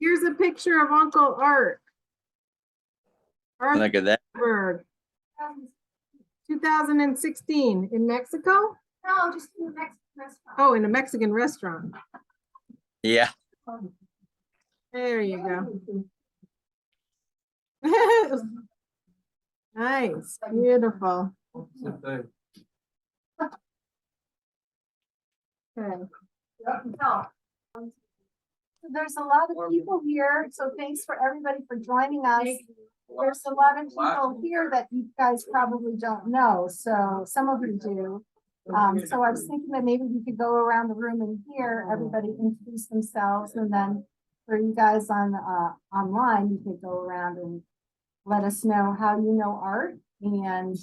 Here's a picture of Uncle Art. Look at that. Arrhur, 2016 in Mexico? No, just in the Mexican restaurant. Oh, in a Mexican restaurant. Yeah. There you go. Nice, beautiful. Okay. There's a lot of people here, so thanks for everybody for joining us. There's a lot of people here that you guys probably don't know, so some of you do. So I was thinking that maybe we could go around the room and hear everybody introduce themselves, and then for you guys on online, you could go around and let us know how you know Art, and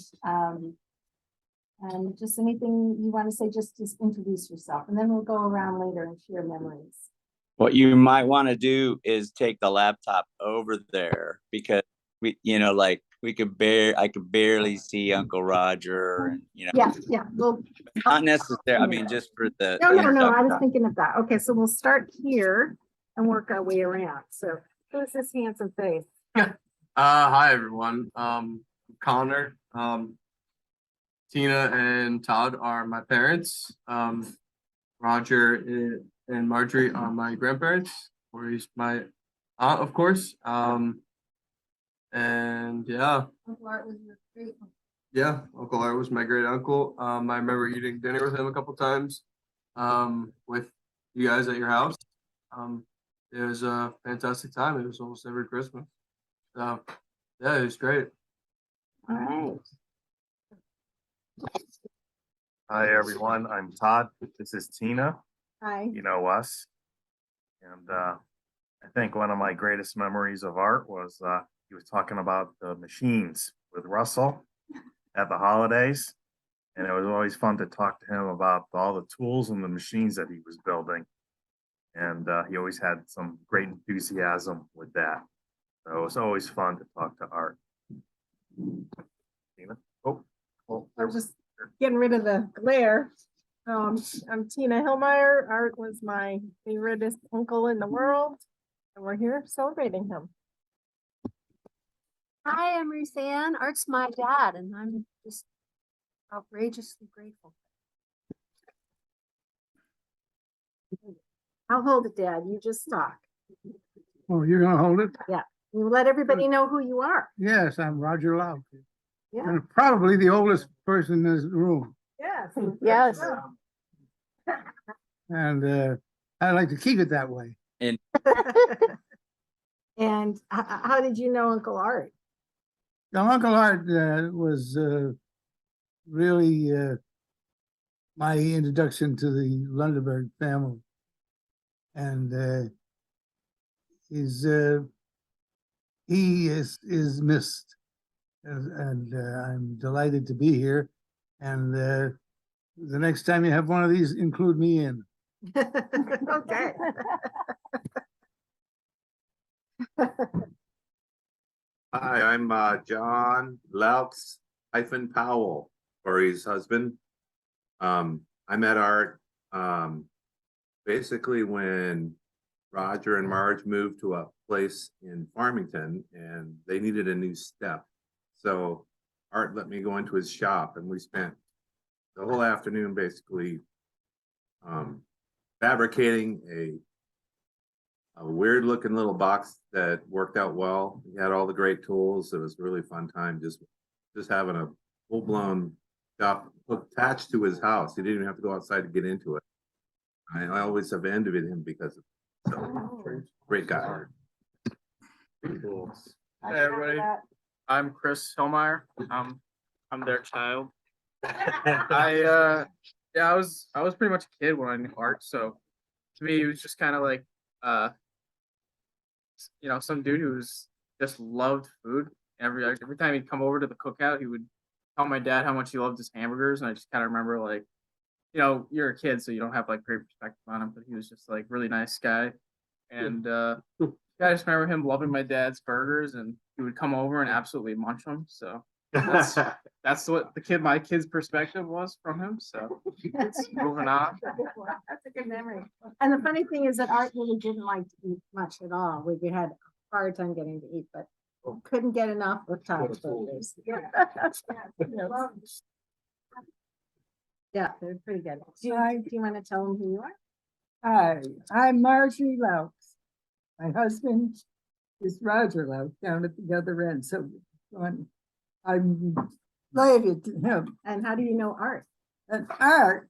just anything you want to say, just introduce yourself, and then we'll go around later and share memories. What you might want to do is take the laptop over there, because we, like I could barely see Uncle Roger, and Yeah. Well, not necessarily. I mean, just for the. no. I was thinking of that. Okay, so we'll start here and work our way around. So who's this handsome face? Hi everyone. Connor, Tina and Todd are my parents. Roger and Marjorie are my grandparents. Corey's my aunt, of course. And yeah. Uncle Art was your great uncle. Yeah, Uncle Art was my great uncle. I remember eating dinner with him a couple times, with you guys at your house. It was a fantastic time. It was almost every Christmas. So yeah, it was great. All right. Hi everyone, I'm Todd. This is Tina. Hi. You know us. And I think one of my greatest memories of Art was he was talking about the machines with Russell at the holidays. And it was always fun to talk to him about all the tools and the machines that he was building. And he always had some great enthusiasm with that. So it was always fun to talk to Art. Tina? Oh, I'm just getting rid of the glare. I'm Tina Hillmeyer. Art was my favoriteest uncle in the world, and we're here celebrating him. Hi, I'm Ruth-Ann. Art's my dad, and I'm just outrageously grateful. I'll hold it, Dad. You just talk. Oh, you're gonna hold it? You let everybody know who you are. Yes, I'm Roger Lau. Yeah. And probably the oldest person in this room. Yes. Yes. And I like to keep it that way. And how did you know Uncle Art? Now, Uncle Art was really my introduction to the Lundeberg family. And he is missed. And I'm delighted to be here. And the next time you have one of these, include me in. Okay. Hi, I'm John Louts Powell, Corey's husband. I met Art basically when Roger and Marge moved to a place in Farmington and they needed a new step. So Art let me go into his shop and we spent the whole afternoon basically fabricating a weird looking little box that worked out well. He had all the great tools. It was a really fun time just having a full blown shop attached to his house. He didn't even have to go outside to get into it. I always have envied him because of it. So great guy. Cool. Hey everybody, I'm Chris Hillmeyer. I'm their child. I was pretty much a kid when I knew Art, so to me it was just kind of like some dude who's just loved food. Every time he'd come over to the cookout, he would tell my dad how much he loved his hamburgers, and I just kind of remember, like, you're a kid, so you don't have like great perspective on him, but he was just like really nice guy. And I just remember him loving my dad's burgers, and he would come over and absolutely munch them. So That's what my kid's perspective was from him. So moving on. That's a good memory. And the funny thing is that Art really didn't like to eat much at all. We had a hard time getting to eat, but couldn't get enough of Thai food. Yeah, they're pretty good. Do you want to tell them who you are? Hi, I'm Marjorie Loucks. My husband is Roger Loucks down at the other end, so I'm related to him. And how do you know Art? And Art,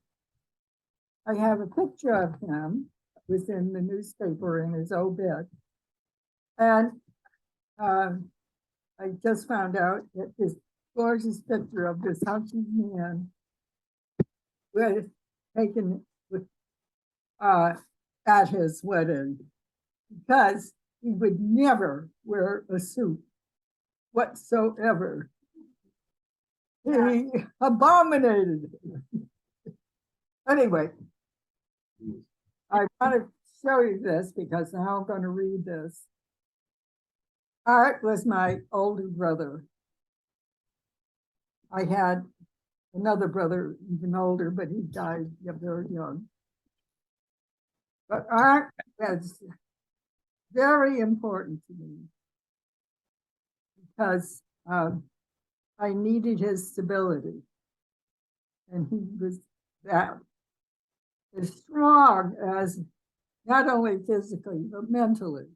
I have a picture of him, it was in the newspaper in his obit. And I just found out that this gorgeous picture of this hunky man was taken with at his wedding, because he would never wear a suit whatsoever. He abominated it. Anyway, I want to show you this because now I'm going to read this. Art was my older brother. I had another brother, even older, but he died very young. But Art was very important to me because I needed his stability. And he was that as strong as not only physically, but mentally.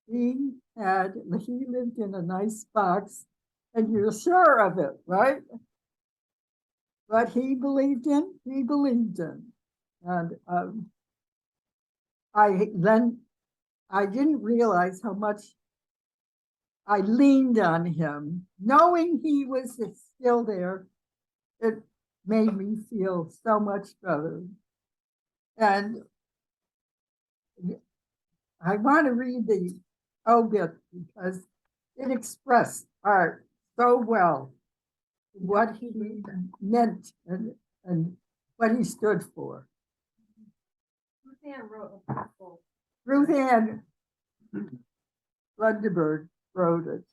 He lived in a nice box, and you're sure of it, right? What he believed in. And I didn't realize how much I leaned on him. Knowing he was still there, it made me feel so much better. And I want to read the obit because it expressed Art so well, what he meant and what he stood for. Ruth Ann Lundeberg wrote it.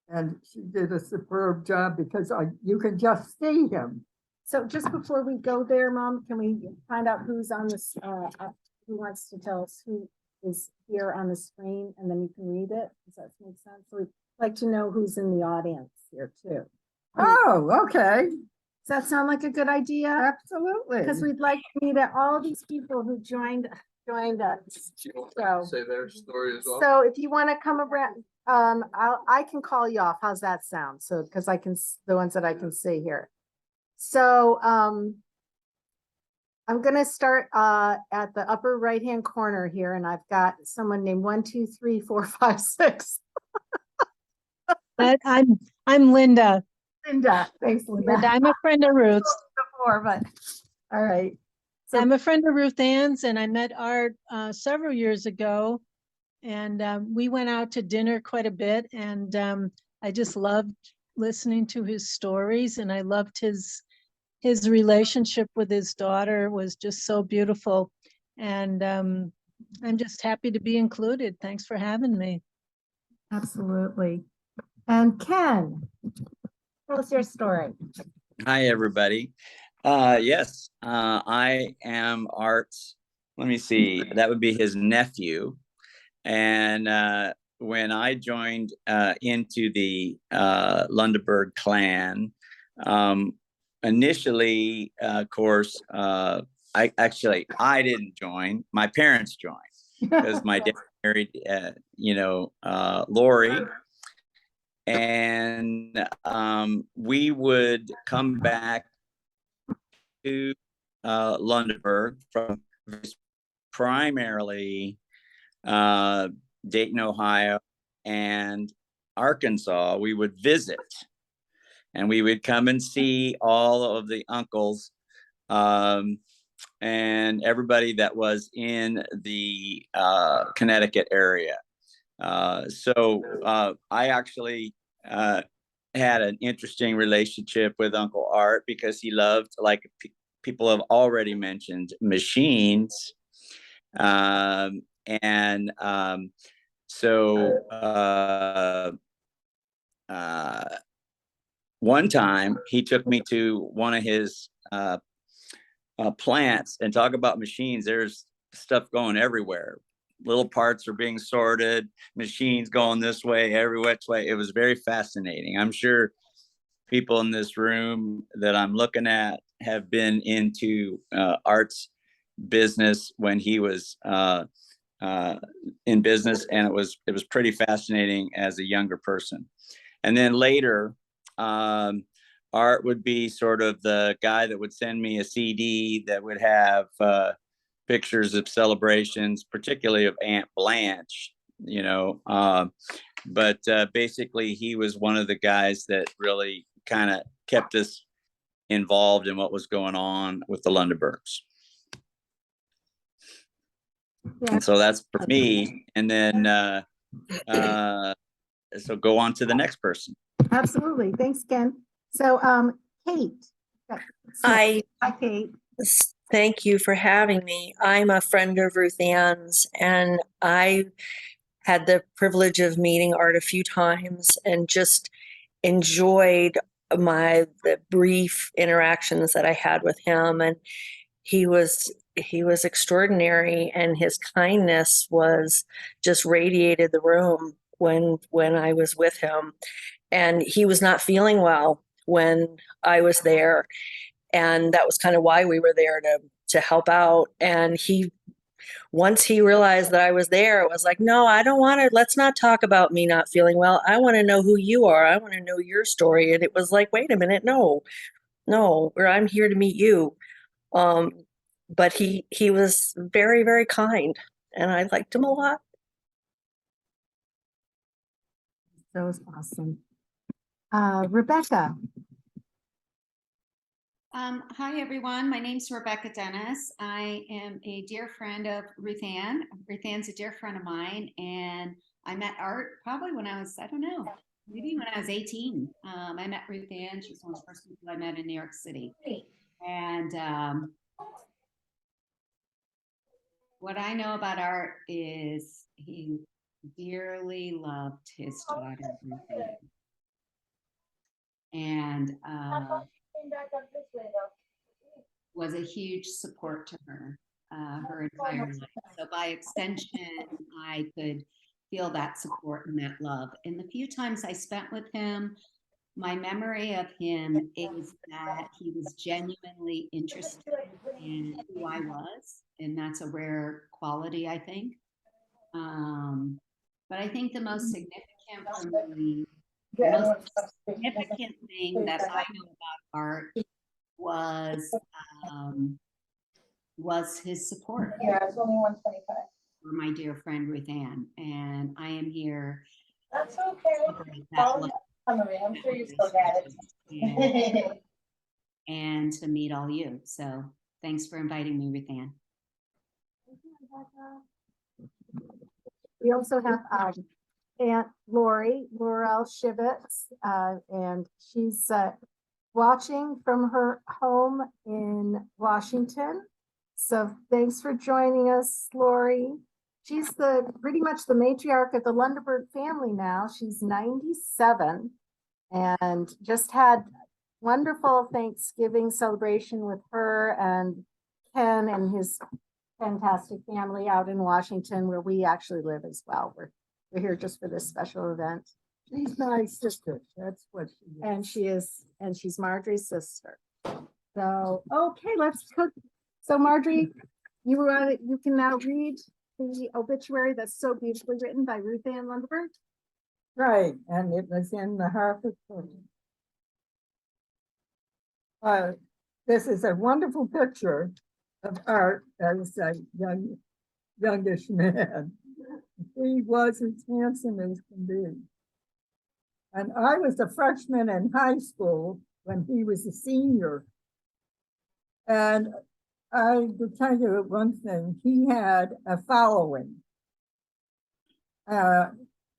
And she did a superb job because you can just see him. So just before we go there, Mom, can we find out who's on this, who wants to tell us who is here on the screen, and then you can read it? Does that make sense? So we'd like to know who's in the audience here too. Oh, okay. Does that sound like a good idea? Absolutely. Because we'd like to meet all these people who joined us. So, Say their story as well. so if you want to come around, I can call you off. How's that sound? So, because I can, the ones that I can see here. So, I'm gonna start at the upper right-hand corner here, and I've got someone named 1, 2, 3, 4, 5, 6. But I'm Linda. Linda, thanks, Linda. Linda, I'm a friend of Ruth's. Before, but all right. So I'm a friend of Ruth Ann's, and I met Art several years ago, and we went out to dinner quite a bit, and I just loved listening to his stories, and I loved his relationship with his daughter was just so beautiful, and I'm just happy to be included. Thanks for having me. absolutely. And Ken, tell us your story. Hi, everybody. Yes, I am Art's, let me see, that would be his nephew. And when I joined into the Lundeberg clan, initially, of course, I didn't join. My parents joined because my dad married, Lori. And we would come back to Lundeberg from primarily Dayton, Ohio, and Arkansas. We would visit, and we would come and see all of the uncles and everybody that was in the Connecticut area. So I actually had an interesting relationship with Uncle Art because he loved, like people have already mentioned, machines. So one time he took me to one of his plants, and talk about machines. There's stuff going everywhere. Little parts are being sorted, machines going this way, every which way. It was very fascinating. I'm sure people in this room that I'm looking at have been into Art's business when he was in business, and it was pretty fascinating as a younger person. And then later, Art would be sort of the guy that would send me a CD that would have pictures of celebrations, particularly of Aunt Blanche, but basically he was one of the guys that really kind of kept us involved in what was going on with the Lundebergs. Yeah. And so that's for me. And then so go on to the next person. Absolutely. Thanks, Ken. So, Kate. Hi. Hi, Kate. Thank you for having me. I'm a friend of Ruth Ann's, and I had the privilege of meeting Art a few times and just enjoyed the brief interactions that I had with him. And he was extraordinary, and his kindness was just radiated the room when I was with him. And he was not feeling well when I was there. And that was kind of why we were there, to help out. And once he realized that I was there, it was like, no, I don't want to, let's not talk about me not feeling well. I want to know who you are. I want to know your story. And it was like, wait a minute, no, or I'm here to meet you. But he was very, very kind, and I liked him a lot. That was awesome. Rebecca. Hi, everyone. My name's Rebecca Dennis. I am a dear friend of Ruth Ann. Ruth Ann's a dear friend of mine, and I met Art probably when I was, I don't know, maybe when I was 18. I met Ruth Ann. She's one of the first people I met in New York City. And what I know about Art is he dearly loved his daughter, Ruth Ann. And was a huge support to her her entire life. So by extension, I could feel that support and that love. And the few times I spent with him, my memory of him is that he was genuinely interested in who I was, and that's a rare quality, I think. But I think the most significant for me, the most significant thing that I know about Art was his support. Yeah, it's only 125. For my dear friend Ruth Ann, and I am here. That's okay. I'm sure you still got it. And to meet all you. So thanks for inviting me, Ruth Ann. We also have Aunt Lori, Laurel Shivitz, and she's watching from her home in Washington. So thanks for joining us, Lori. She's pretty much the matriarch of the Lundeberg family now. She's 97 and just had wonderful Thanksgiving celebration with her and Ken and his fantastic family out in Washington, where we actually live as well. We're here just for this special event. She's my sister. That's what she is. And she's Marjorie's sister. So, okay, let's cook. So Marjorie, you can now read the obituary that's so beautifully written by Ruth Ann Lundeberg. Right, and it was in the Hartford Courant. This is a wonderful picture of Art as a youngish man. He was as handsome as can be. And I was a freshman in high school when he was a senior. And I will tell you one thing, he had a following. I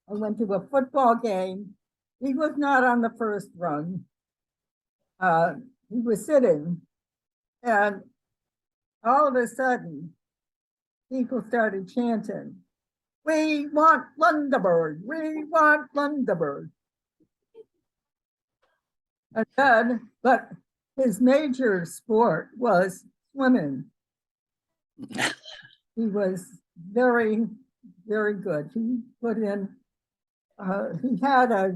went to a football game. He was not on the first rung. He was sitting, and all of a sudden, people started chanting, "We want Lundeberg, we want Lundeberg." And then, but his major sport was swimming. He was very, very good. He put in, he had a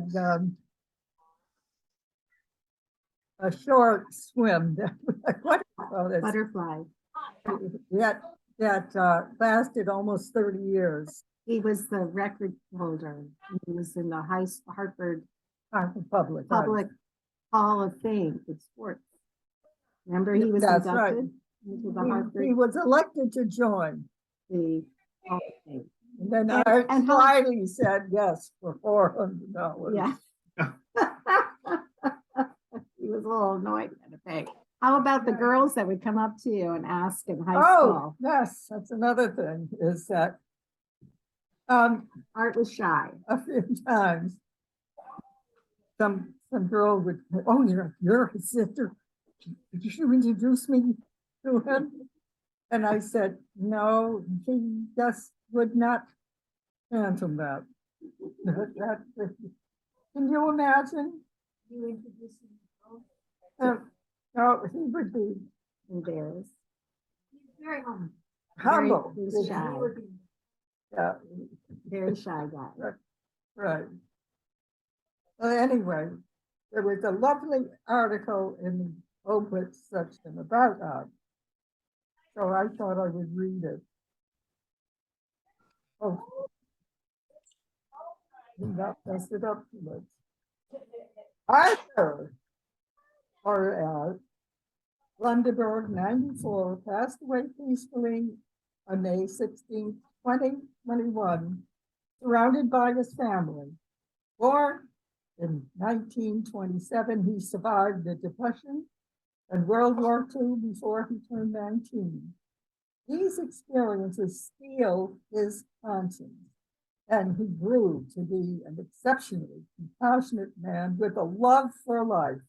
short swim, what do you call this? Butterfly. That lasted almost 30 years. He was the record holder. He was in the Hartford Public. Public Hall of Fame for sports. Remember, he was That's right. inducted into the He Hartford, was elected to join. the Hall of Fame. And then And- Art and how- slyly said yes for $400. Yeah. He was a little annoyed at the pay. How about the girls that would come up to you and ask in high Oh, school? yes, that's another thing, is that Art was shy. a few times some girl would, oh, you're his sister. Did you introduce me to him? And I said, no, he just would not handle that. Can you imagine? You introduced him. No, he would be Embarrassed. Very humble. humble. He was shy. Yeah, Very shy guy. right. Well, anyway, there was a lovely article in the obit section about Art. So I thought I would read it. Oh. Did not mess it up too much. Arthur, or Lundeberg, 94, passed away peacefully on May 16, 2021, surrounded by his family. Born in 1927, he survived the Depression and World War II before he turned 19. These experiences steeled his conscience, and he grew to be an exceptionally compassionate man with a love for life.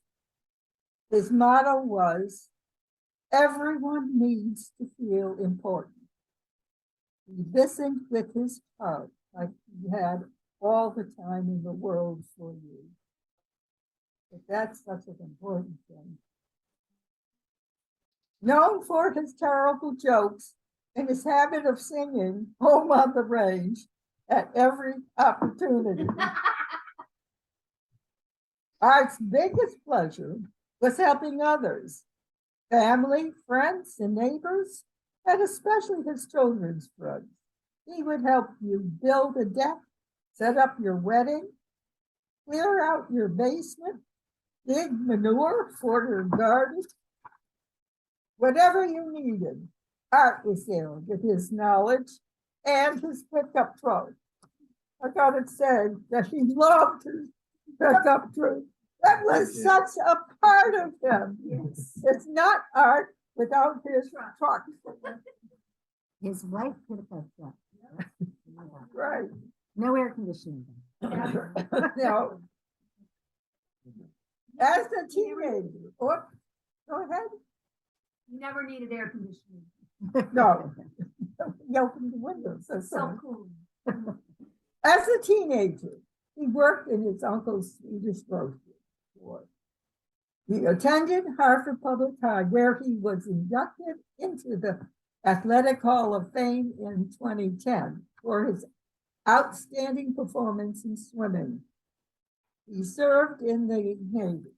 His motto was, everyone needs to feel important. He listened with his heart, like he had all the time in the world for you. But that's such an important thing. Known for his terrible jokes and his habit of singing Home on the Range at every opportunity. Art's biggest pleasure was helping others, family, friends, and neighbors, and especially his children's friends. He would help you build a deck, set up your wedding, clear out your basement, dig manure for your garden. Whatever you needed, Art was there with his knowledge and his pickup truck. I thought it said that he loved his pickup truck. That was such a part of him. Yes. It's not Art without his truck. His wife could have that. Right. No air conditioning. Now, as a teenager, what? Go ahead. You never needed air conditioning. No. You opened the windows. That's So all. cool. As a teenager, he worked in his uncle's Swedish grocery store. He attended Hartford Public High, where he was inducted into the Athletic Hall of Fame in 2010 for his outstanding performance in swimming. He served in the Navy,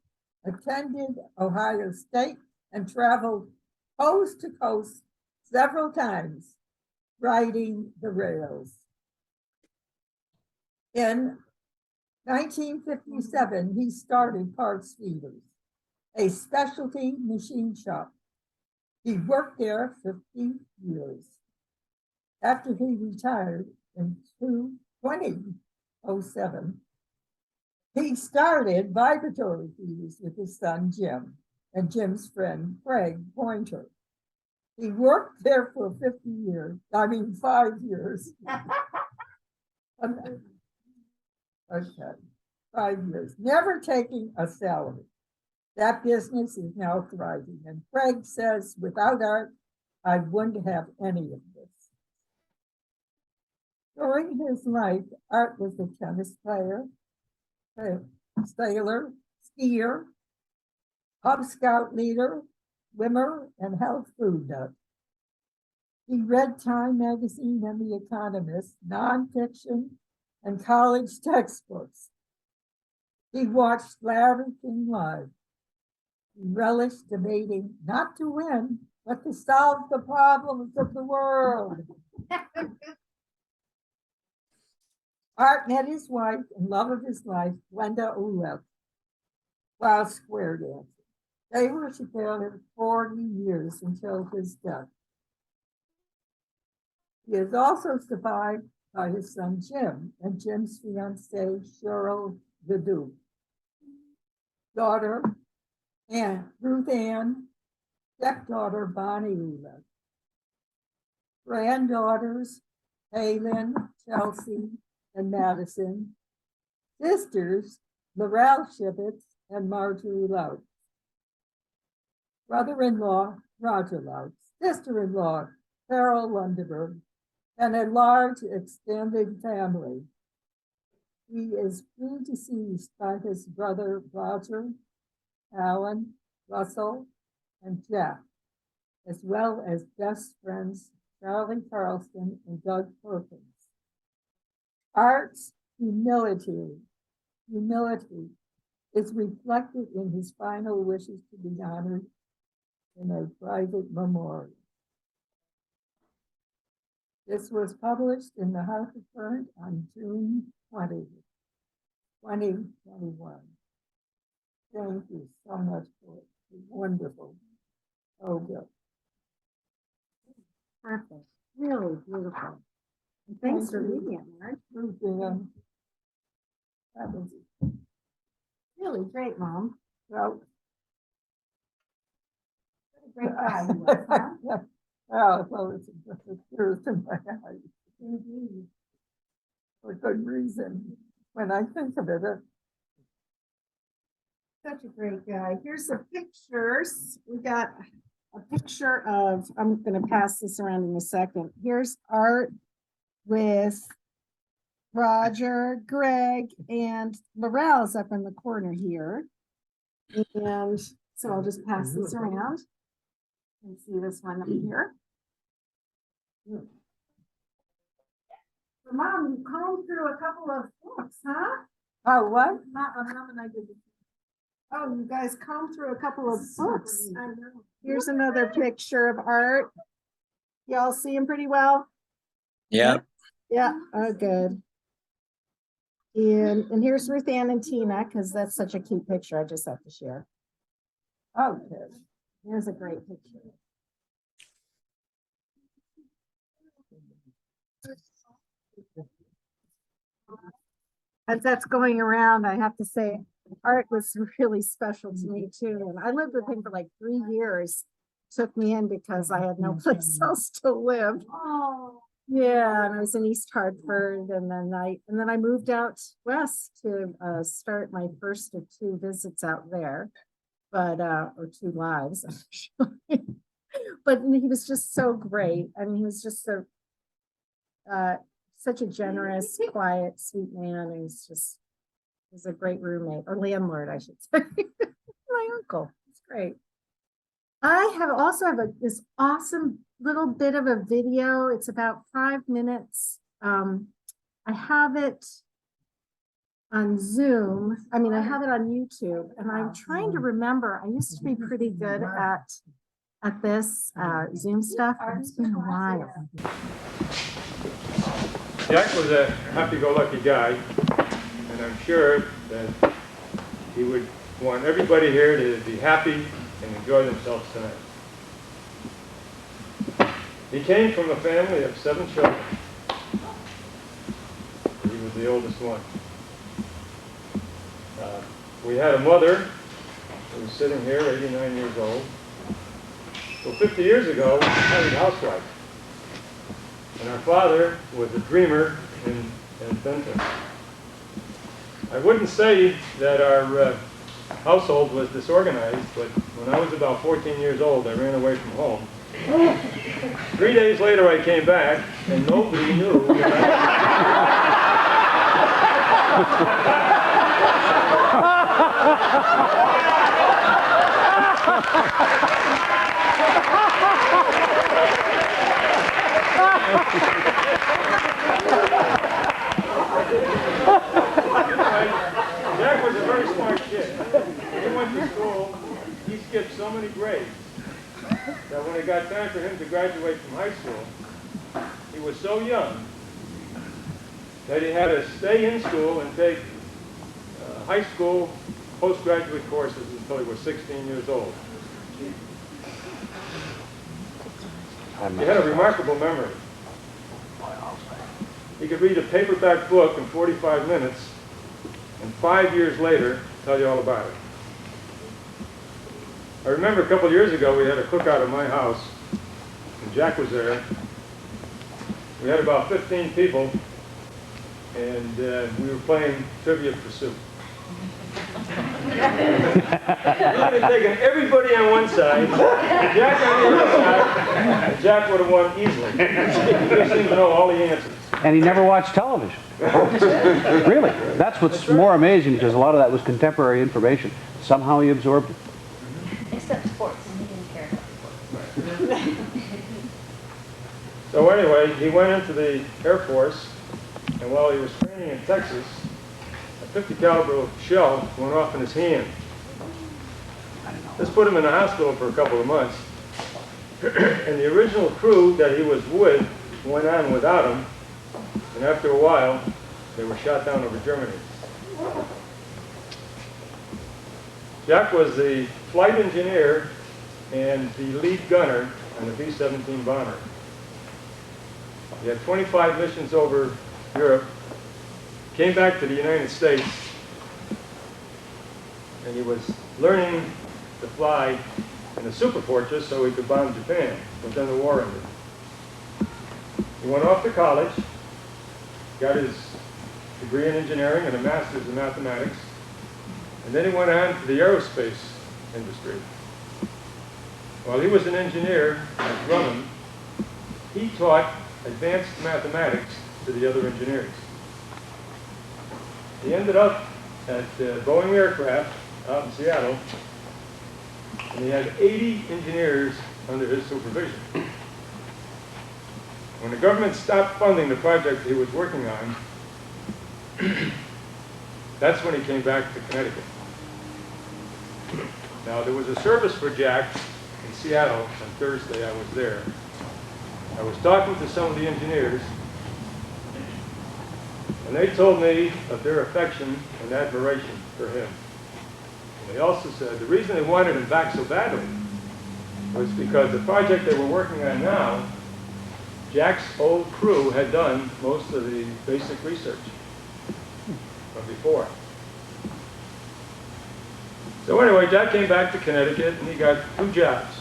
attended Ohio State, and traveled coast to coast several times, riding the rails. In 1957, he started Parts Feeders, a specialty machine shop. He worked there 50 years. After he retired in 2007, he started vibratory feeders with his son, Jim, and Jim's friend, Craig Pointer. He worked there for 5 years. Okay, 5 years, never taking a salary. That business is now thriving, and Craig says, without Art, I wouldn't have any of this. During his life, Art was a tennis player, a sailor, skier, Cub Scout leader, swimmer, and health food nut. He read Time magazine and The Economist, nonfiction, and college textbooks. He watched Larry King live. He relished debating not to win, but to solve the problems of the world. Art met his wife and love of his life, Glenda Ulef, while square dancing. They were together 40 years until his death. He is also survived by his son Jim and Jim's fiancée Cheryl Ledoux, daughter Ruth Ann, stepdaughter Bonnie Ulef, granddaughters Kaylin, Chelsea, and Madison, sisters Laurel Shibitz and Marjorie Lout, brother-in-law Roger Lout, sister-in-law Carol Lundeberg, and a large extended family. He is predeceased by his brother Roger, Alan, Russell, and Jeff, as well as best friends Charlie Carlson and Doug Perkins. Art's humility is reflected in his final wishes to be honored in a private memorial. This was published in the Hartford Current on June 20, 2021. Thank you so much for it. It's wonderful. Oh, good. Perfect. Really beautiful. And thanks for reading it, Mark. That was Really great, Mom. well. What a great guy he was, huh? Oh, well, it's a tears in my eyes. Indeed. For good reason. When I think of it, Such a great guy. Here's the pictures. We got a picture of, I'm gonna pass this around in a second. Here's Art with Roger, Greg, and Laurel's up in the corner here. And so I'll just pass this around. And see this one up here. So, Mom, you combed through a couple of books, huh? oh, what? Mom and I did. Oh, you guys combed through a couple of books. I know. Here's another picture of Art. Y'all see him pretty well? Yep. Yeah, oh, good. And here's Ruth Ann and Tina, because that's such a cute picture. I just have to share. Oh, good. Here's a great picture. As that's going around, I have to say, Art was really special to me too. And I lived with him for like 3 years. Took me in because I had no place else to live. Oh. Yeah, and I was in East Hartford, and then I moved out west to start my first of 2 visits out there, but or 2 lives actually. But he was just so great. I mean, he was just so such a generous, quiet, sweet man. He's a great roommate or landlord, I should say. My uncle. It's great. I have this awesome little bit of a video. It's about 5 minutes. I have it on Zoom. I mean, I have it on YouTube, and I'm trying to remember. I used to be pretty good at this Zoom stuff. It's been a while. Jack was a happy-go-lucky guy, and I'm sure that he would want everybody here to be happy and enjoy themselves tonight. He came from a family of 7 children. He was the oldest one. We had a mother who was sitting here, 89 years old. Well, 50 years ago, we married a housewife. And our father was a dreamer and inventor. I wouldn't say that our household was disorganized, but when I was about 14 years old, I ran away from home. 3 days later, I came back, and nobody knew that Jack was a very smart kid. When he went to school, he skipped so many grades that when it got time for him to graduate from high school, he was so young that he had to stay in school and take high school postgraduate courses until he was 16 years old. He had a remarkable memory. He could read a paperback book in 45 minutes and 5 years later tell you all about it. I remember a couple of years ago we had a cookout at my house and Jack was there. We had about 15 people and we were playing Trivia Pursuit. We had taken everybody on one side, and Jack on the other side, and Jack would have won easily. He just seemed to know all the answers. And he never watched television. Really, that's what's more amazing, because a lot of that was contemporary information. Somehow he absorbed it. Except sports, and he didn't care about sports. So anyway, he went into the Air Force, and while he was training in Texas, a 50 caliber shell went off in his hand. This put him in the hospital for a couple of months. And the original crew that he was with went on without him, and after a while, they were shot down over Germany. Jack was the flight engineer and the lead gunner on the B-17 bomber. He had 25 missions over Europe, came back to the United States, and he was learning to fly in a super fortress so he could bomb Japan, but then the war ended. He went off to college, got his degree in engineering and a master's in mathematics, and then he went on to the aerospace industry. While he was an engineer at Grumman, he taught advanced mathematics to the other engineers. He ended up at Boeing Aircraft out in Seattle, and he had 80 engineers under his supervision. When the government stopped funding the project he was working on, that's when he came back to Connecticut. Now, there was a service for Jack in Seattle on Thursday. I was there. I was talking to some of the engineers, and they told me of their affection and admiration for him. And they also said the reason they wanted him back so badly was because the project they were working on now, Jack's old crew had done most of the basic research from before. So anyway, Jack came back to Connecticut and he got 2 jobs.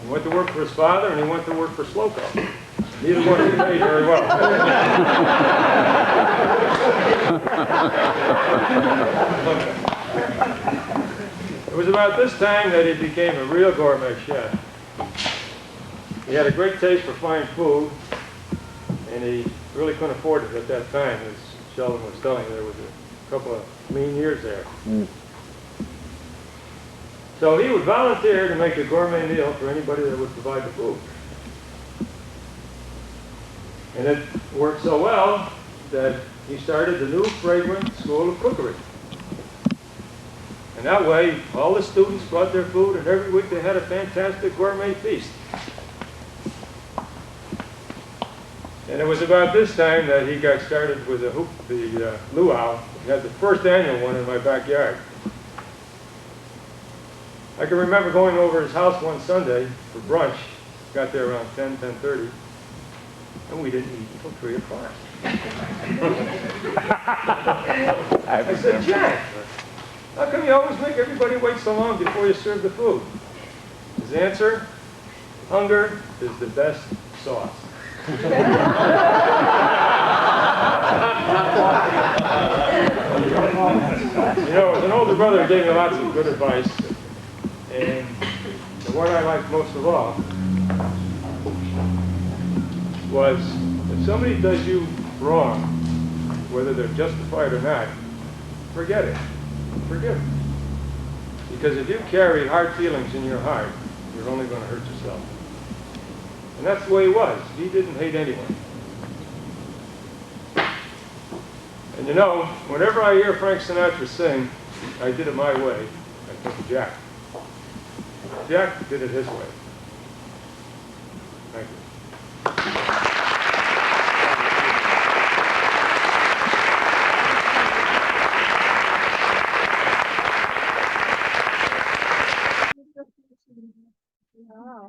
He went to work for his father and he went to work for Slocum. Neither one of them paid very well. It was about this time that he became a real gourmet chef. He had a great taste for fine food, and he really couldn't afford it at that time. As Sheldon was telling you, there was a couple of lean years there. So he would volunteer to make a gourmet meal for anybody that would provide the food. And it worked so well that he started the new fragrant School of Cookery. And that way, all the students brought their food, and every week they had a fantastic gourmet feast. And it was about this time that he got started with the luau. He had the first annual one in my backyard. I can remember going over his house one Sunday for brunch. Got there around 10:30, and we didn't eat until 3 o'clock. I said, Jack, how come you always make everybody wait so long before you serve the food? His answer, hunger is the best sauce. You know, as an older brother, he gave me lots of good advice, and the one I liked most of all was, if somebody does you wrong, whether they're justified or not, forget it. Forgive them. Because if you carry hard feelings in your heart, you're only going to hurt yourself. And that's the way he was. He didn't hate anyone. And you know, whenever I hear Frank Sinatra sing, I did it my way, I think of Jack. Jack did it his way. Thank you.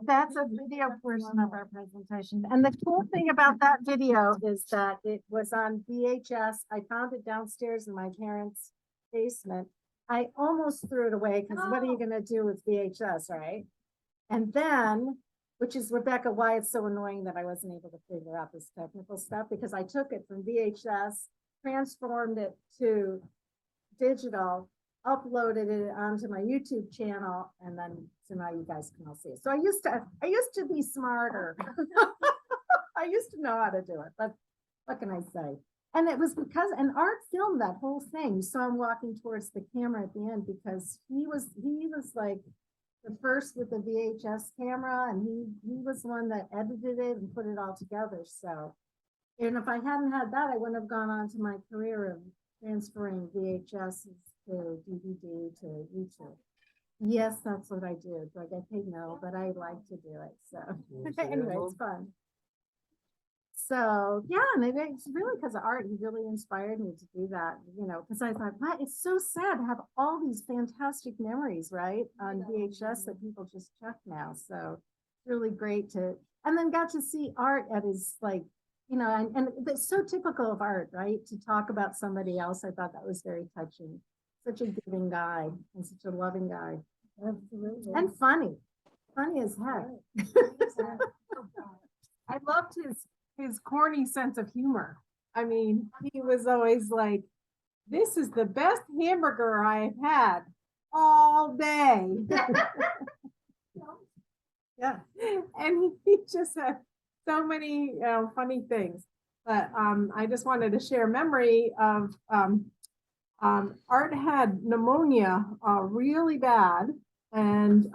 That's a video portion of our presentation. And the cool thing about that video is that it was on VHS. I found it downstairs in my parents' basement. I almost threw it away because what are you gonna do with VHS, right? And then, which is Rebecca, why it's so annoying that I wasn't able to figure out this technical stuff, because I took it from VHS, transformed it to digital, uploaded it onto my YouTube channel, and then so now you guys can all see it. So I used to be smarter. I used to know how to do it, but what can I say? And it was because, and Art filmed that whole thing. You saw him walking towards the camera at the end because he was like the first with the VHS camera, and he was the one that edited it and put it all together. So, and if I hadn't had that, I wouldn't have gone on to my career of transferring VHS to DVD to YouTube. Yes, that's what I did. Do I get paid? No, but I like to do it. So anyway, it's fun. So yeah, and it's really because of Art. He really inspired me to do that, you know, because I thought, wow, it's so sad to have all these fantastic memories, right, on VHS that people just check now. So really great to, and then got to see Art at his, like, you know, and it's so typical of Art, right, to talk about somebody else. I thought that was very touching. Such a giving guy and such a loving guy. Absolutely. And funny as heck. I loved his corny sense of humor. I mean, he was always like, this is the best hamburger I've had all day. Yeah. And he just had so many funny things. But I just wanted to share a memory of Art had pneumonia really bad and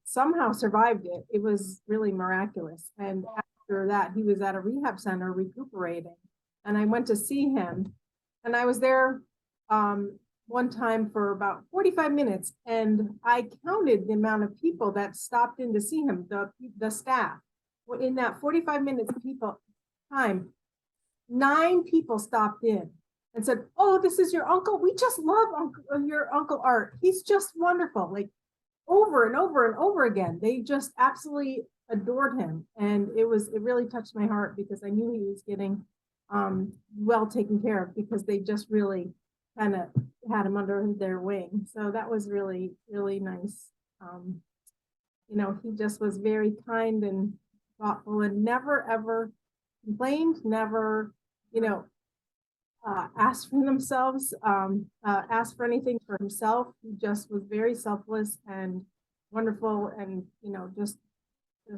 somehow survived it. It was really miraculous. And after that, he was at a rehab center recuperating. And I went to see him. And I was there one time for about 45 minutes. And I counted the amount of people that stopped in to see him, the staff. In that 45 minutes time, 9 people stopped in and said, oh, this is your uncle. We just love your Uncle Art. He's just wonderful. Like over and over and over again. They just absolutely adored him. And it really touched my heart because I knew he was getting well taken care of because they just really kind of had him under their wing. So that was really, really nice. You know, he just was very kind and thoughtful and never ever complained, never, you know, asked for themselves, asked for anything for himself. He just was very selfless and wonderful, and you know, just He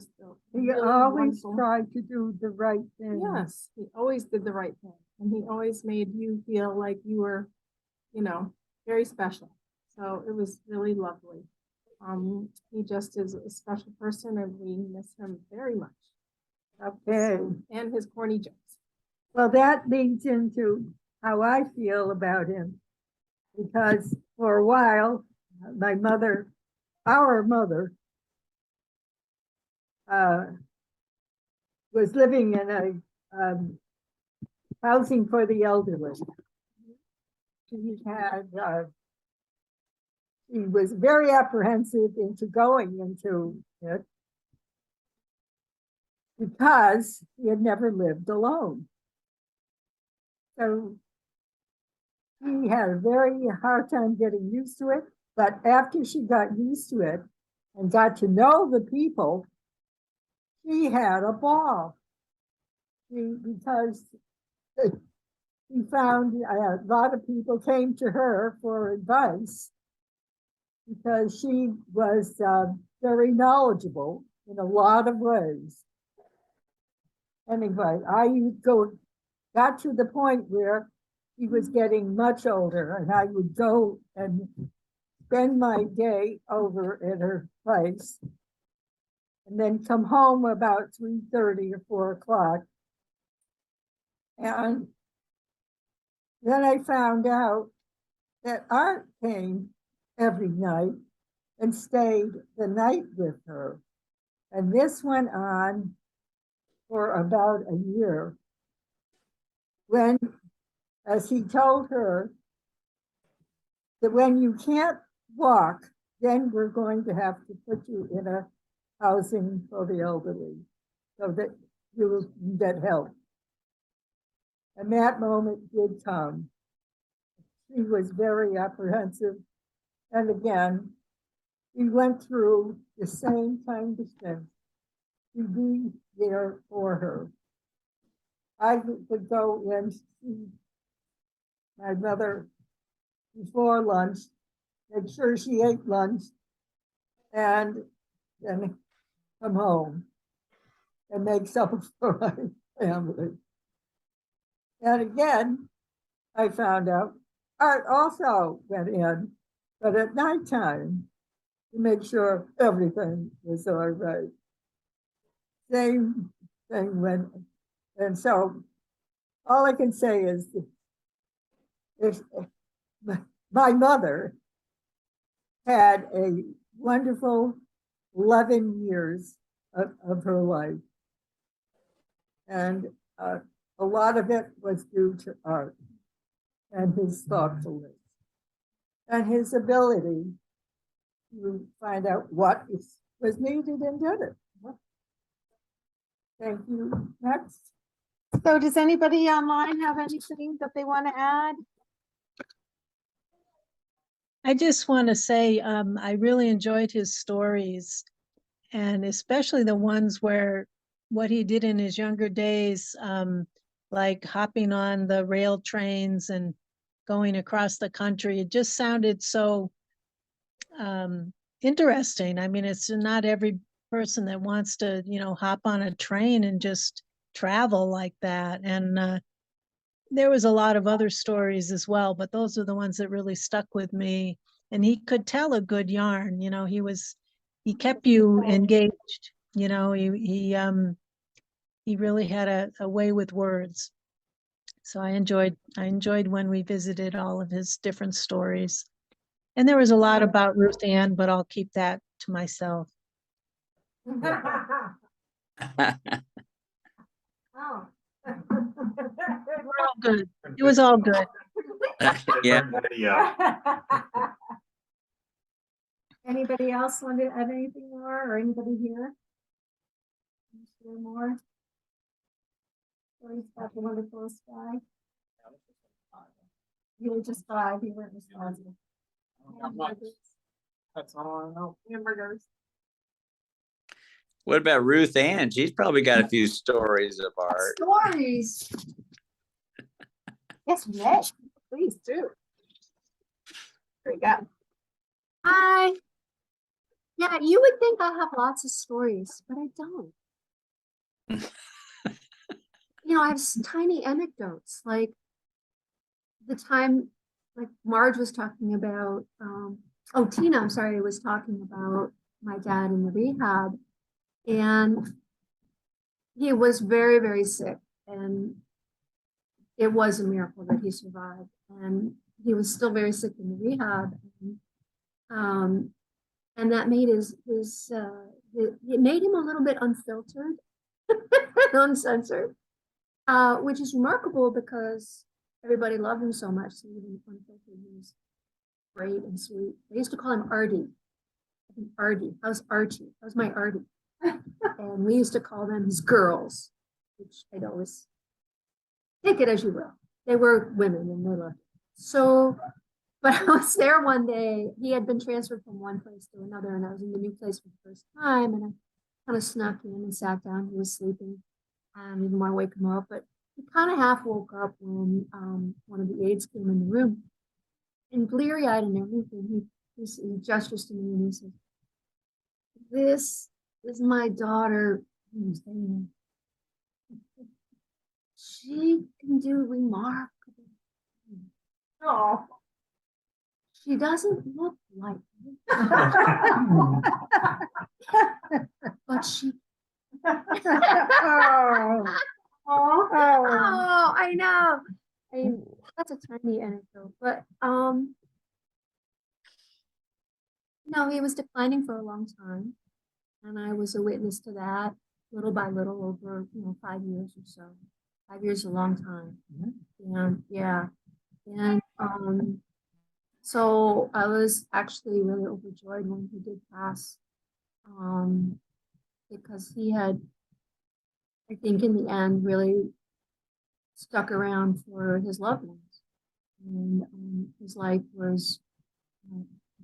really always wonderful. tried to do the right thing. Yes, he always did the right thing, and he always made you feel like you were, you know, very special. So it was really lovely. He just is a special person, and we miss him very much. Okay. And his corny jokes. Well, that leads into how I feel about him. Because for a while, my mother, our mother, was living in a housing for the elderly. She had, she was very apprehensive into going into it because he had never lived alone. So he had a very hard time getting used to it, but after she got used to it and got to know the people, she had a ball. Because she found a lot of people came to her for advice because she was very knowledgeable in a lot of ways. Anyway, got to the point where he was getting much older, and I would go and spend my day over at her place, and then come home about 3:30 or 4 o'clock. And then I found out that Art came every night and stayed the night with her. And this went on for about a year. When, as he told her, that when you can't walk, then we're going to have to put you in a housing for the elderly so that you will get help. And that moment did come. She was very apprehensive. And again, we went through the same kind of thing to be there for her. I would go in to see my mother before lunch, make sure she ate lunch, and then come home and make supper for my family. And again, I found out Art also went in, but at nighttime to make sure everything was all right. Same thing when, and so all I can say is if my mother had a wonderful 11 years of her life. And a lot of it was due to Art and his thoughtfulness and his ability to find out what was needed and did it. Thank you. Next. So does anybody online have anything that they want to add? I just want to say, I really enjoyed his stories, and especially the ones where what he did in his younger days, like hopping on the rail trains and going across the country. It just sounded so interesting. I mean, it's not every person that wants to, hop on a train and just travel like that. And there was a lot of other stories as well, but those are the ones that really stuck with me. And he could tell a good yarn. He kept you engaged. He really had a way with words. So I enjoyed when we visited all of his different stories. And there was a lot about Ruth Ann, but I'll keep that to myself. Oh. All good. It was all good. Yeah. Anybody else want to add anything more, or anybody here? Share more? Stories about the wonderful sky. You were just 5, you weren't responsible. That's all I know. Hamburgers. What about Ruth Ann? She's probably got a few stories of Art. Stories. Yes, yes, please do. There you go. Hi. Yeah, you would think I have lots of stories, but I don't. I have tiny anecdotes, like the time, like Marge was talking about, Tina, I'm sorry, was talking about my dad in the rehab. And he was very, very sick. And it was a miracle that he survived. And he was still very sick in the rehab. And that made it made him a little bit unfiltered, uncensored, which is remarkable because everybody loved him so much. So even unfiltered, he was great and sweet. They used to call him Artie. Artie, how's Archie? How's my Artie? And we used to call them his girls, which I'd always take it as you will. They were women and they loved it. So, but I was there one day. He had been transferred from one place to another, and I was in the new place for the first time. And I kind of snuck in and sat down. He was sleeping. I didn't want to wake him up, but he kind of half woke up when one of the aides came in the room. And bleary-eyed and everything, he gestures to me and he says, "This is my daughter. She can do remarkable. Oh, She doesn't look like me, but she." oh. Oh, I know. That's a tiny anecdote, but no, he was declining for a long time, and I was a witness to that, little by little, over 5 years or so. 5 years is a long time, and yeah, and so I was actually really overjoyed when he did pass, because he had, I think, in the end, really stuck around for his loved ones. And his life was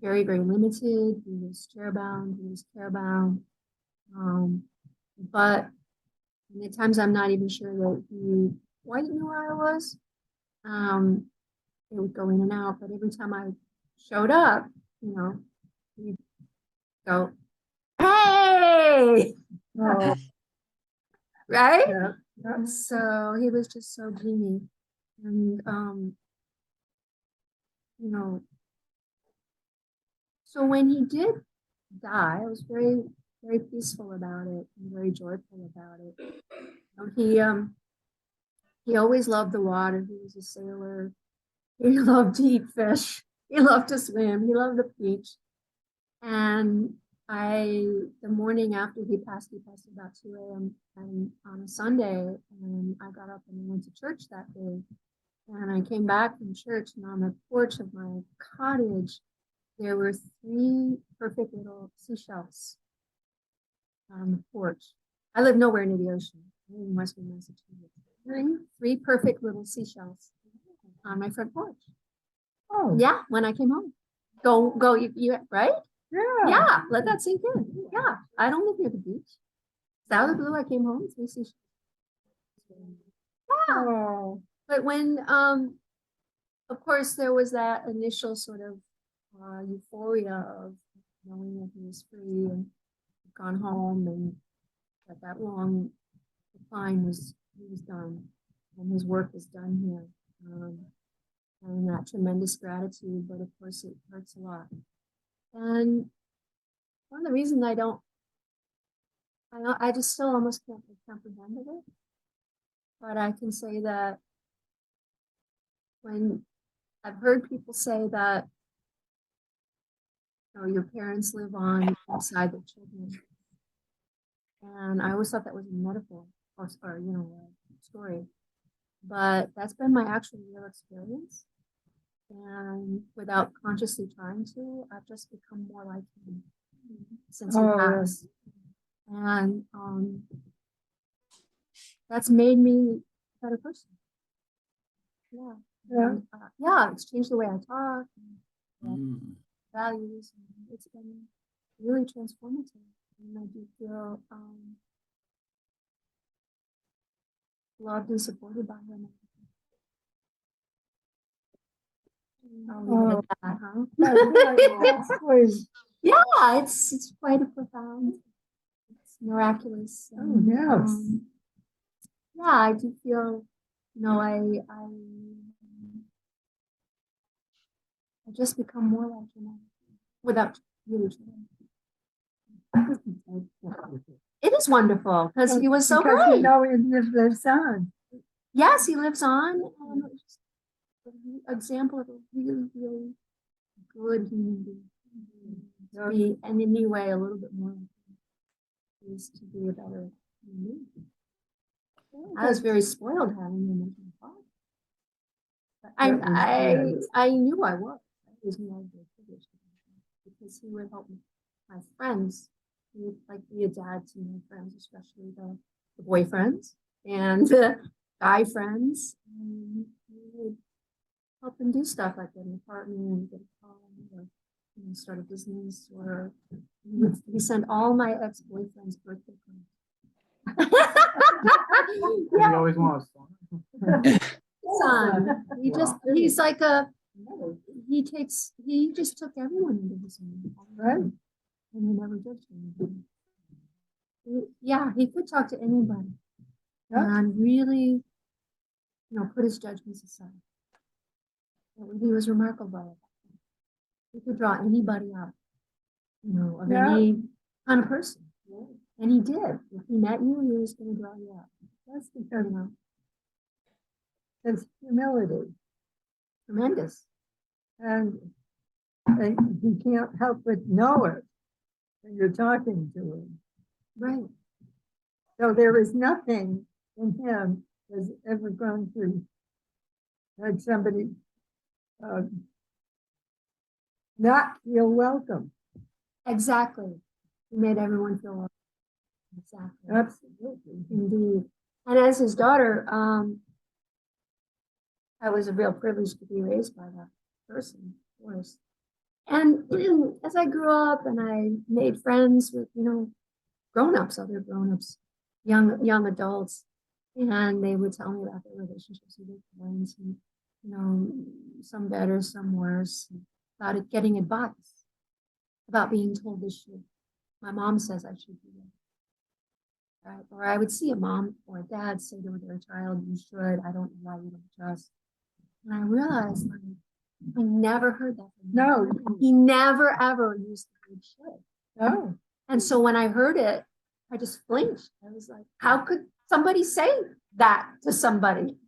very, very limited. He was chair-bound, he was care-bound. But at times I'm not even sure that he quite knew where I was. It would go in and out, but every time I showed up, he'd go, "Hey!" Oh, Right? yeah. So he was just so dreamy. And so when he did die, I was very, very peaceful about it and very joyful about it. He always loved the water. He was a sailor. He loved to eat fish. He loved to swim. He loved the beach. And the morning after he passed about 2 a.m. and on a Sunday, and I got up and went to church that day. And I came back from church, and on the porch of my cottage, there were 3 perfect little seashells on the porch. I live nowhere near the ocean. I live in Western Massachusetts. 3 perfect little seashells on my front porch. Oh, Yeah, when I came home. Go, you right? yeah. Yeah, let that sink in. Yeah, I don't live near the beach. It's out of the blue, I came home, 3 seashells. Yeah. Oh, But when, of course, there was that initial sort of euphoria of knowing that he was free and gone home, and that long decline he was done, and his work was done here. And that tremendous gratitude, but of course it hurts a lot. And one of the reasons I just still almost can't comprehend it. But I can say that when I've heard people say that, your parents live on inside their children. And I always thought that was a metaphor or a story. But that's been my actual real experience. And without consciously trying to, I've just become more like him since he passed. And that's made me a better person. Yeah. Yeah. And, it's changed the way I talk, and values. And it's been really transformative. And I do feel loved and supported by him. I'll leave it at that, huh? that's sweet. Yeah, it's quite a profound, it's miraculous. Oh, yes. Yeah, I do feel, I just become more like him without really trying. It is wonderful because he was so Because great. he lives on. Yes, he lives on. And just an example of a really, really good human being. To be, and in any way, a little bit more is to be a better human being. I was very spoiled having him as my father. But I knew I was. I was more very privileged because he would help my friends. He would be a dad to my friends, especially the boyfriends and guy friends. And he would help them do stuff like get an apartment and get a car or start a business, or he sent all my ex-boyfriends birthday cards. He always wants. Son, he's like he just took everyone into his own, right? And he never judged anyone. He could talk to anybody and really, put his judgments aside. He was remarkable. He could draw anybody up, of any kind of person. And he did. If he met you, he was going to draw you up. That's because it's humility, Tremendous. and you can't help but know it when you're talking to him. Right. So there is nothing in him that's ever gone through, had somebody not feel welcome. Exactly. He made everyone feel welcome. Exactly. Absolutely. Indeed. And as his daughter, I was a real privilege to be raised by that person, of course. And as I grew up and I made friends with, grown-ups, other grown-ups, young adults, and they would tell me about their relationships with their parents, and some better, some worse, about it, getting advice, about being told this should. My mom says I should do that. Right? Or I would see a mom or a dad say to their child, "You should. I don't know why you don't trust." And I realized, like, I never heard that from him. No. He never ever used the word should. No. And so when I heard it, I just flinched. I was like, how could somebody say that to somebody?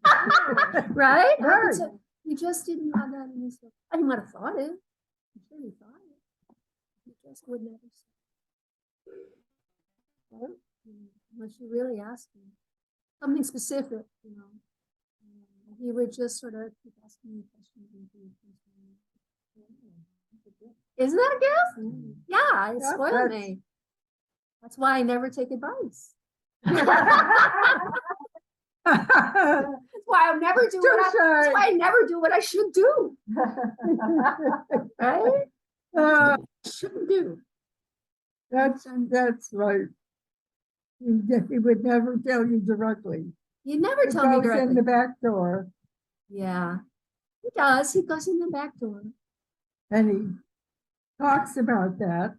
Right? Right. He just didn't have that in his. I might have thought it. I'm sure he thought it. He just would never say it. Right? Unless you really ask him something specific, he would just sort of keep asking me questions. Isn't that a gift? Yeah, it Yeah, spoiled that's- me. That's why I never take advice. That's why I never do that's why I never do what I should do. Right? Shouldn't do. That's right. He would never tell you directly. You never He tell me goes directly. in the back door Yeah, he does. He goes in the back door. and he talks about that,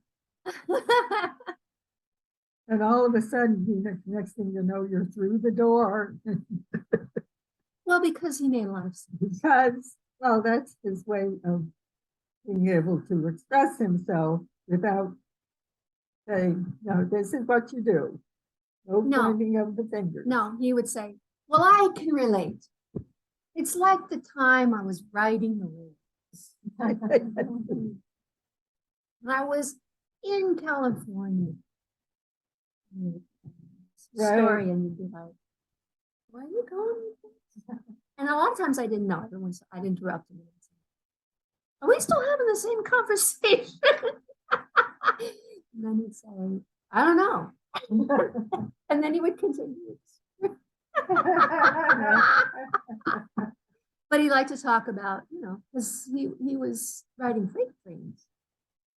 and all of a sudden, next thing you know, you're through the door. Well, because he made a lot of sense. Because, well, that's his way of being able to express himself without saying, no, this is what you do. No No. pointing of the fingers. No, he would say, well, I can relate. It's like the time I was writing the rules. And I was in California. Right. Story, and you'd be like, where are you going with this? And a lot of times I didn't know. I'd interrupt him. Are we still having the same conversation? And then he'd say, I don't know. And then he would continue. But he liked to talk about, because he was riding freight trains.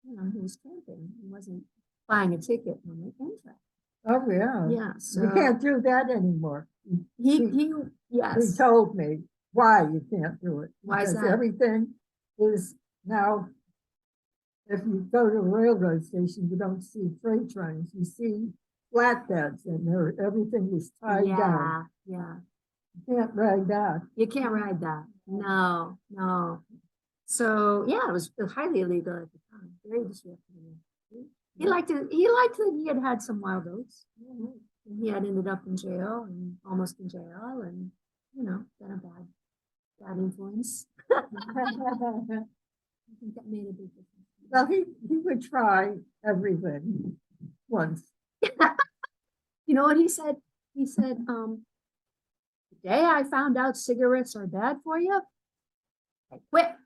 He was camping. He wasn't buying a ticket on the Amtrak. Oh, yeah. Yeah, so You can't do that anymore. he yes. He told me why you can't do it. Why is Because that? everything is now, if you go to a railroad station, you don't see freight trains, you see flatbeds, and everything is tied down. Yeah. You can't ride that. You can't ride that. No. So yeah, it was highly illegal at the time. Very disruptive. He liked it. He liked that he had some wild oats. He had ended up in jail and almost in jail, and been a bad influence. I think that made a big difference. Well, he would try everything once. You know what he said? He said, the day I found out cigarettes are bad for you, I quit.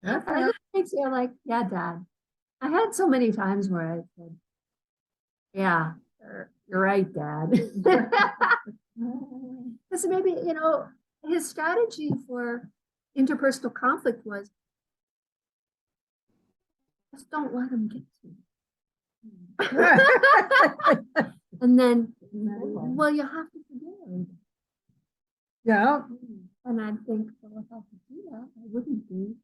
And I just makes you like, yeah, Dad. I had so many times where I said, yeah, you're right, Dad. Because maybe, his strategy for interpersonal conflict was just don't let him get to you. And then, well, you have to forgive him. Yeah. And I think, well, if I could do that, I wouldn't be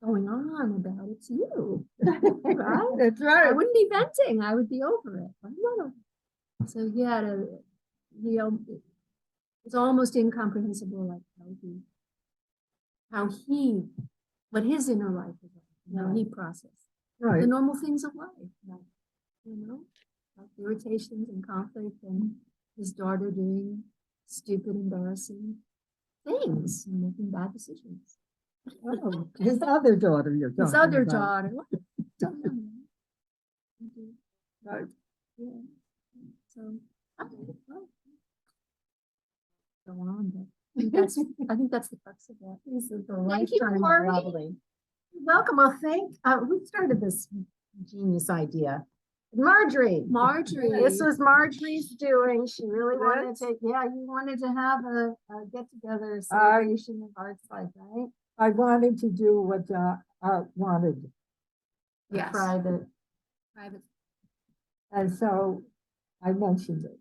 going on about it to you. Right? That's right. I wouldn't be venting. I would be over it. I'm not over it. So he had it's almost incomprehensible, like what his inner life was like, how he processed the normal things of life, irritations and conflict and his daughter doing stupid, embarrassing things and making bad decisions. Oh, his other daughter you're talking His other about. daughter. Don't know. Right. Yeah. So. Okay, well. Go on, but I think that's the crux of that. This is a Thank you, lifetime of Cory. lovely. Welcome. Well, who started this genius idea? Marjorie. Marjorie. This was Marjorie's doing. She really wanted to, yeah, you wanted to have a get together celebration of Art's life, right? I wanted to do what Art wanted. a Yes. Private, Private. and so I mentioned it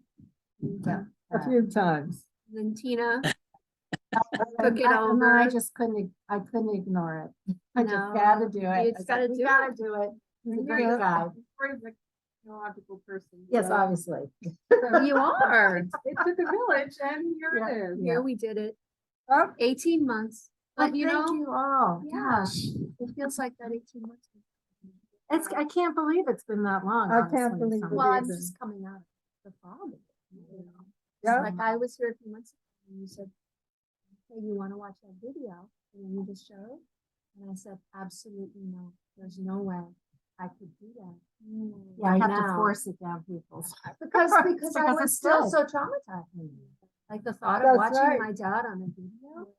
Yeah. a few times. Then Tina And it I over. just couldn't ignore it. I just No, gotta do it. you I just said, gotta "We do gotta it." do it. He's a Yeah. great guy. Technological person. Yes, so obviously. You are. It took a village and here Yeah. it is. Yeah. Here we did it. Oh, 18 months. But But you thank know, you all. yeah, Gosh, it feels like that 18 months. I can't believe it's been that long. I can't honestly, believe so- it Well, I'm either. just coming out of the fog. You know. Yeah. Like I was here a few months ago and you said, hey, you want to watch that video? And you just showed. And I said, absolutely no. There's no way I could do that. Yeah, I Right have to now. force it down people's. Because I Because was it's still good. so traumatized. Like the thought of That's watching right. my dad on a video,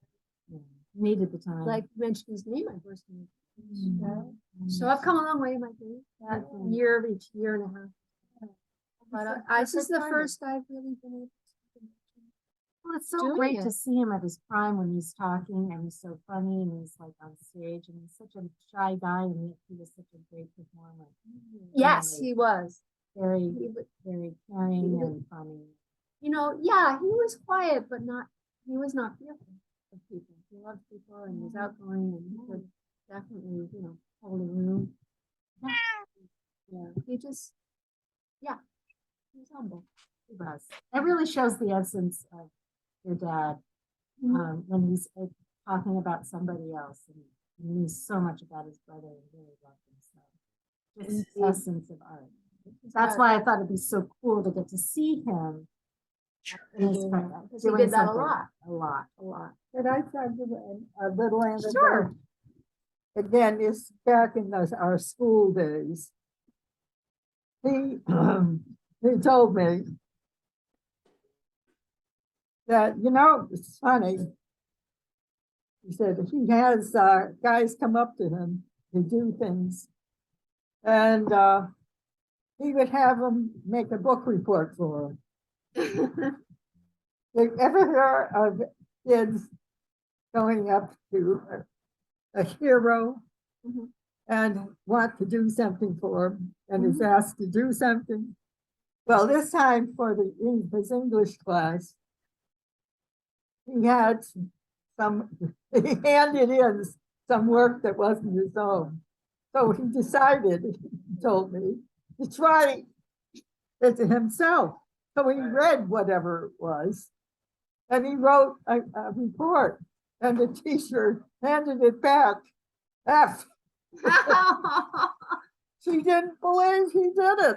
Needed the time. like mentioned his name, I burst into Mhm. So I've come a long way, my dear. That Mhm. year and a half. But this is the first I've really been able to. Well, it's so doing great it. to see him at his prime when he's talking and he's so funny and he's like on stage and he's such a shy guy and yet he was such a great performer. Yes, Really he was. Very, He was- very caring and funny. You know, yeah, he was quiet, but he was not fearful of people. He loved people and he was outgoing and he could definitely, hold a room. Yeah, he just, yeah, he was humble. He was. It really shows the essence of your dad when he's talking about somebody else and he knew so much about his brother and really loved him so. Just the essence of art. That's why I thought it'd be so cool to get to see him. in his Doing that, 'cause he doing did that a something. lot. A lot. Could I tell you a little anecdote? Sure. Again, it's back in our school days. He, he told me that, it's funny. He said he has guys come up to him to do things. And he would have them make a book report for him. You ever hear of kids going up to a hero and want to do something for him and is asked to do something? Well, this time for his English class, he had he handed in some work that wasn't his own. So he decided, he told me, to try it himself. So he read whatever it was. And he wrote a report, and the teacher handed it back. F. She didn't believe he did it.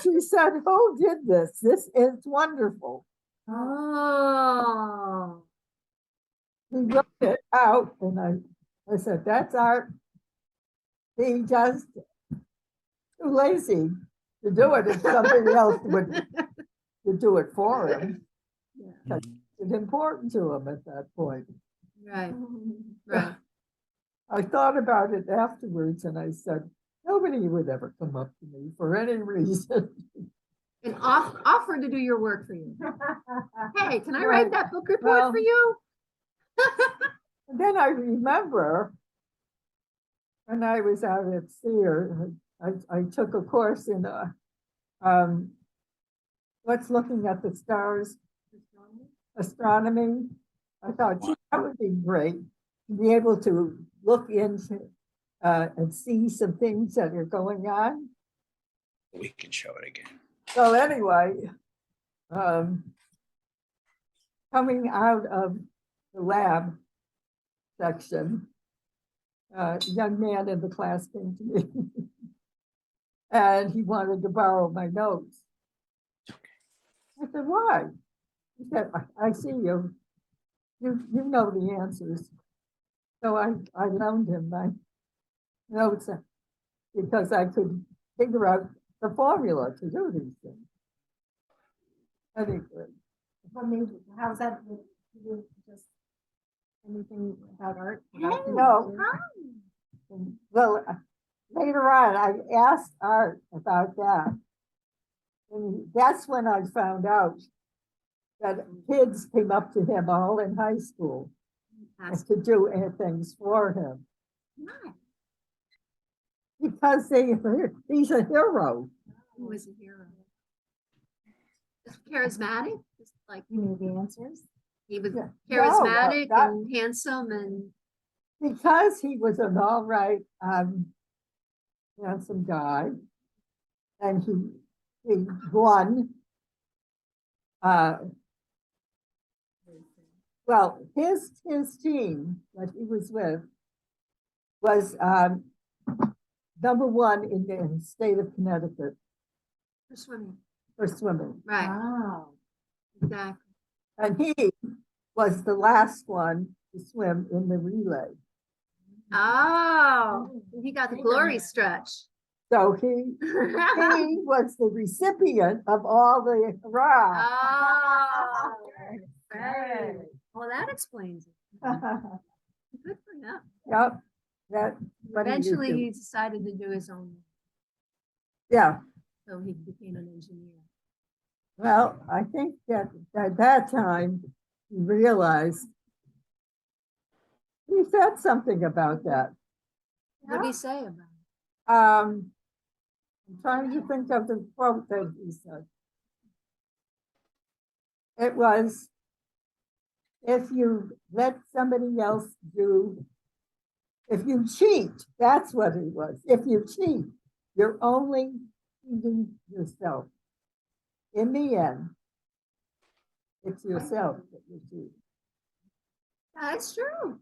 She said, "Who did this? This is wonderful." Oh. He wrote it out, and I said, "That's art." He just too lazy to do it if somebody else would do it for him. Yeah. It's important to him at that point. Right, right. I thought about it afterwards and I said, nobody would ever come up to me for any reason. And offer to do your work for you. Hey, can I write Right. that book report Well- for you? And then I remember when I was out at Sear, I took a course in what's looking at the stars, astronomy. I thought, gee, that would be great to be able to look into and see some things that are going on. We can show it again. So anyway, coming out of the lab section, a young man in the class came to me And he wanted to borrow my notes. I said, why? He said, I see you. You know the answers. So I loaned him my notes because I could figure out the formula to do these things. Anyway, What made you, how's that? You just anything about art? no. Well, later on, I asked Art about that. And that's when I found out that kids came up to him all in high school to do things for him. Because he's a hero. He was a hero. Just charismatic, just like You knew the answers? he was Yeah. charismatic No, and handsome and because he was an all right, handsome guy. And he won. Well, his team that he was with was #1 in the state of Connecticut for swimming. for swimming. Right, Wow. exactly. And he was the last one to swim in the relay. Oh, he got the glory stretch. So he was the recipient of all the hurrah. Oh, right. Well, that explains it. Good for him. Yep. That. what do you Eventually, do? he decided to do his own, Yeah. so he became an engineer. Well, I think that at that time, he realized he said something about that. What did he say about it? I'm trying to think of the quote that he said. It was, if you let somebody else do, if you cheat, that's what it was. If you cheat, you're only cheating yourself. In the end, it's yourself that you cheat. That's true.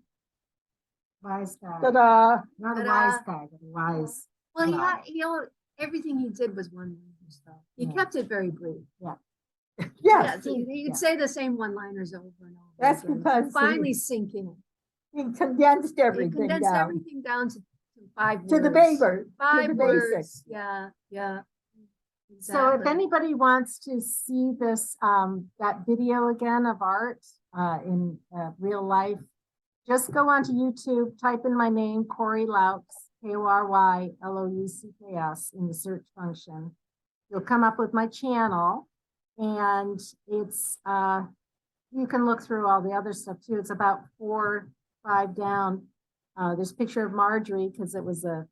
Wise guy. Ta-da! Not a Ta-da. wise guy, but a wise. Well, Yeah. everything he did was one liner stuff. He Yeah. kept it very brief. Yes, He could say the same one-liners over and over. That's again. because he- Finally sink in. he condensed He everything condensed down everything down to 5 words. to the paper, to Five the words. basics. Yeah, yeah. So if Exactly. anybody wants to see this, that video again of Art, in, real life, just go onto YouTube, type in my name, Corey Loucks, KORYLOUCKS in the search function. You'll come up with my channel and it's, you can look through all the other stuff too. It's about 4, 5 down. There's a picture of Marjorie because it was a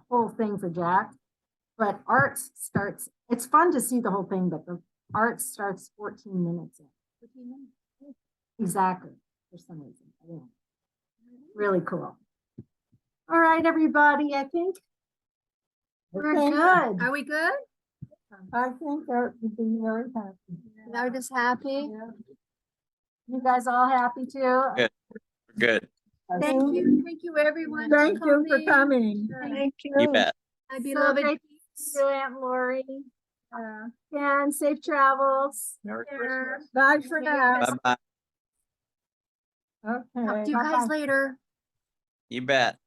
whole thing for Jack. But art starts, it's fun to see the whole thing, but the art starts 14 minutes in. 14 minutes? Exactly, for some reason. I don't know. Really cool. All right, everybody, I think we're think- good. Are we good? I think that would be very happy. They're just happy. You guys all happy too? Good. Good. Thank you, everyone. Thank you for coming. Thank You bet. My So beloved. great to see you, Aunt Lori. And safe travels. Merry Christmas. Bye for now. Bye-bye. Talk to Okay. you guys later. You bet.